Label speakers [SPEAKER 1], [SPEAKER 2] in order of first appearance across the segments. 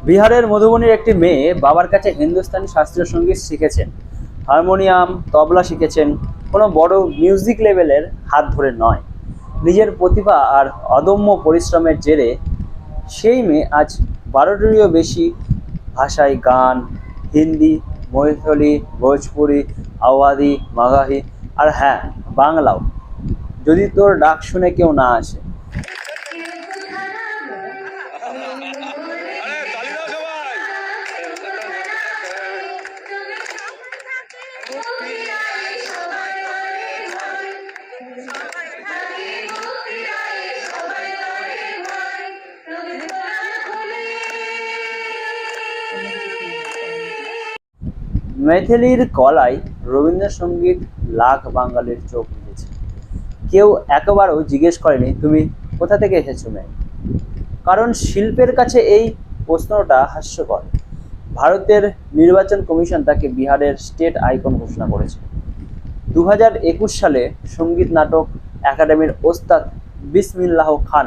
[SPEAKER 1] বিহারের মধুবনীর একটি মেয়ে বাবার কাছে হিন্দুস্তানি শাস্ত্রীয় সঙ্গীত শিখেছেন, হারমোনিয়াম তবলা শিখেছেন। কোনো বড় মিউজিক লেভেলের হাত ধরে নয়, নিজের প্রতিভা আর অদম্য পরিশ্রমের জেরে সেই মেয়ে আজ 12টিরও বেশি ভাষায় গান, হিন্দি, মৈথিলি, ভোজপুরি, আওয়াধি, মাগাহি আর হ্যাঁ, বাংলাও, যদি তোর ডাক শুনে কেউ না আসে। মেথিলির গলায় রবীন্দ্রসঙ্গীত লাখ বাঙালির চোখ বুঝেছে। কেউ একবারও জিজ্ঞেস করেনি তুমি কোথা থেকে এসেছো মেয়ে। কারণ শিল্পের কাছে এই প্রশ্নটা হাস্যকর। ভারতের নির্বাচন কমিশন তাকে বিহারের স্টেট আইকন ঘোষণা করেছে। 2021 সালে সঙ্গীত নাটক একাডেমির ওস্তাদ বিসমিল্লাহ খান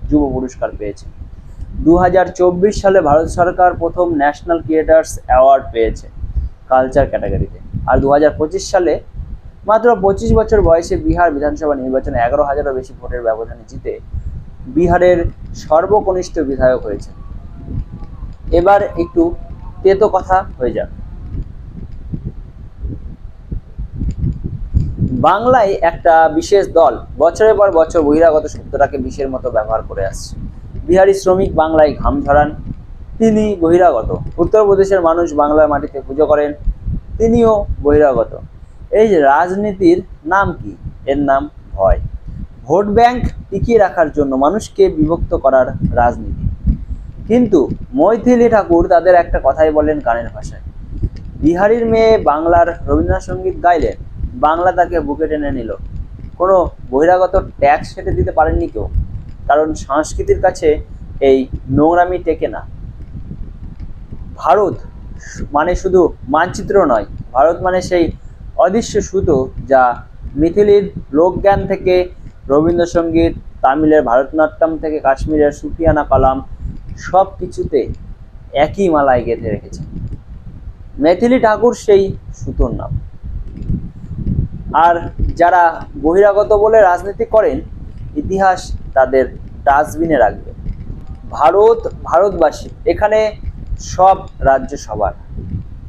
[SPEAKER 1] যুব পুরস্কার পেয়েছে। 2024 সালে ভারত সরকার প্রথম ন্যাশনাল ক্রিয়েটার্স অ্যাওয়ার্ড পেয়েছে কালচার ক্যাটাগরিতে। আর 2025 সালে মাত্র 25 বছর বয়সে বিহার বিধানসভা নির্বাচনে 11,000-এরও বেশি ভোটের ব্যবধানে জিতে বিহারের সর্বকনিষ্ঠ বিধায়ক হয়েছে। এবার একটু তেতো কথা হয়ে যাক। বাংলায় একটা বিশেষ দল বছরের পর বছর বহিরাগত শব্দটাকে বিষের মতো ব্যবহার করে আসছে। বিহারি শ্রমিক বাংলায় ঘাম ঝরান, তিনি বহিরাগত। উত্তরপ্রদেশের মানুষ বাংলার মাটিতে পুজো করেন, তিনিও বহিরাগত। এই যে রাজনীতির নাম কি? এর নাম ভয়। ভোট ব্যাংক টিকিয়ে রাখার জন্য মানুষকে বিভক্ত করার রাজনীতি। কিন্তু মৈথিলি ঠাকুর তাদের একটা কথাই বলেন গানের ভাষায়। বিহারির মেয়ে বাংলার রবীন্দ্রসঙ্গীত গাইলেন, বাংলা তাকে বুকে টেনে নিল। কোনো বহিরাগত ট্যাক্স সেটে দিতে পারেননি কেউ, কারণ সংস্কৃতির কাছে এই নোংরামি টেকে না। ভারত মানে শুধু মানচিত্র নয়, ভারত মানে সেই অদৃশ্য সুতো যা মিথিলির লোকজ্ঞান থেকে রবীন্দ্রসঙ্গীত, তামিলের ভারতনাট্যম থেকে কাশ্মীরের সুফিয়ানা কালাম, সব কিছুতে একই মালায় গেঁথে রেখেছে। মেথিলি ঠাকুর সেই সুতোর নাম। আর যারা বহিরাগত বলে রাজনীতি করেন, ইতিহাস তাদের ডাস্টবিনে রাখবে। ভারত ভারতবাসী, এখানে সব রাজ্য সবার।